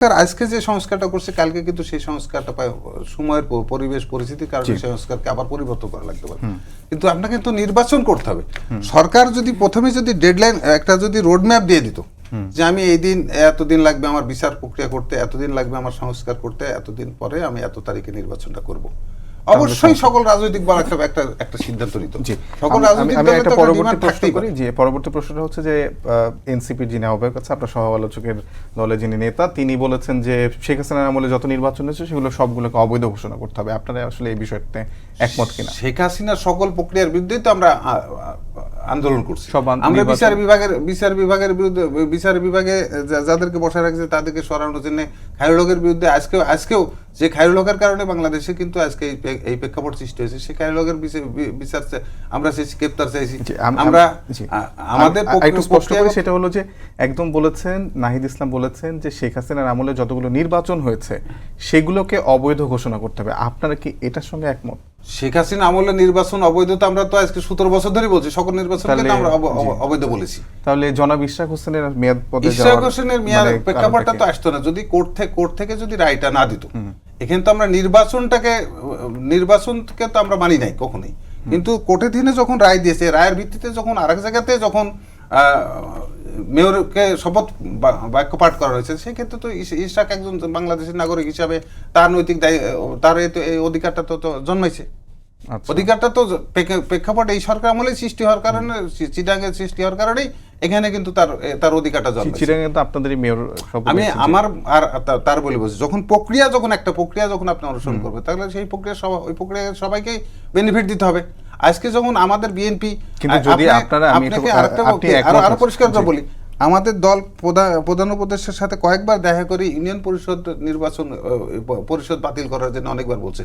আজকে যে সংস্কারটা করছে কালকে কিন্তু সেই সংস্কারটা সময়ের পরিবেশ পরিস্থিতির কারণে সেই সংস্কারকে আবার পরিবর্তন করা লাগতে পারে। কিন্তু আপনাকে তো নির্বাচন করতে হবে। সরকার যদি প্রথমে যদি ডেডলাইন একটা যদি রোড ম্যাপ দিয়ে দিত যে আমি এই দিন এতদিন লাগবে আমার বিচার প্রক্রিয়া করতে, এতদিন লাগবে আমার সংস্কার করতে, এতদিন পরে আমি এত তারিখে নির্বাচনটা করব, অবশ্যই সকল রাজনৈতিক দল একটা সিদ্ধান্ত নিত। সকল রাজনৈতিক দলের তো পরবর্তী প্রশ্ন করি যে পরবর্তী প্রশ্নটা হচ্ছে যে এনসিপির যিনি আহ্বায়ক আছে, আপনার সহ আলোচকের দলের যিনি নেতা, তিনি বলেছেন যে শেখ হাসিনার আমলে যত নির্বাচন হয়েছে সেগুলো সবগুলোকে অবৈধ ঘোষণা করতে হবে। আপনারা আসলে এই বিষয়টাতে একমত কিনা? শেখ হাসিনার সকল প্রক্রিয়ার বিরুদ্ধেই তো আমরা আন্দোলন করছি। আমরা বিচার বিভাগে যাদেরকে বসায় রাখছে তাদেরকে সরানোর জন্য খায়রুল হকের বিরুদ্ধে আজকেও যে খায়রুল হকের কারণে বাংলাদেশে কিন্তু আজকে এই প্রেক্ষাপট সৃষ্টি হয়েছে, সেই খায়রুল হকের বিচার আমরা চাইছি, গ্রেপ্তার চাইছি। আমরা আমাদের একটু স্পষ্ট করি, সেটা হলো যে একদম বলেছেন, নাহিদ ইসলাম বলেছেন যে শেখ হাসিনার আমলে যতগুলো নির্বাচন হয়েছে সেগুলোকে অবৈধ ঘোষণা করতে হবে। আপনারা কি এটার সঙ্গে একমত? শেখ হাসিনা আমলে নির্বাচন অবৈধতা আমরা তো আজকে 17 বছর ধরে বলছি, সকল নির্বাচনকে আমরা অবৈধ বলেছি। তাহলে জনাব ইশরাক হোসেনের মেয়াদ পদে ইশরাক হোসেনের মেয়াদ প্রেক্ষাপটটা তো আসতো না যদি কোর্ট থেকে যদি রায়টা না দিত। এখানে তো আমরা নির্বাচনকে তো আমরা মানি নাই কখনোই, কিন্তু কোর্টের দিনে যখন রায় দিয়েছে, রায়ের ভিত্তিতে যখন আরেক জায়গাতে যখন মেয়রকে শপথ বাক্য পাঠ করা হয়েছে, সেক্ষেত্রে তো ইশরাক একজন বাংলাদেশের নাগরিক হিসাবে তার নৈতিক তার এই অধিকারটা তো জন্মাইছে। অধিকারটা তো প্রেক্ষাপট এই সরকার আমলেই সৃষ্টি হওয়ার কারণে, চিটাঙ্গের সৃষ্টি হওয়ার কারণেই এখানে কিন্তু তার অধিকারটা জন্মাইছে। চিটাঙ্গে তো আপনাদের মেয়র, আমি আমার আর তার বলে বলছি, যখন একটা প্রক্রিয়া যখন আপনি অনুসরণ করবেন, তাহলে সেই ওই প্রক্রিয়া সবাইকেই বেনিফিট দিতে হবে। আজকে যখন আমাদের বিএনপি, কিন্তু যদি আপনারা আরো পরিষ্কার করে বলি, আমাদের দল প্রধান উপদেষ্টার সাথে কয়েকবার দেখা করে ইউনিয়ন পরিষদ বাতিল করার জন্য অনেকবার বলছে।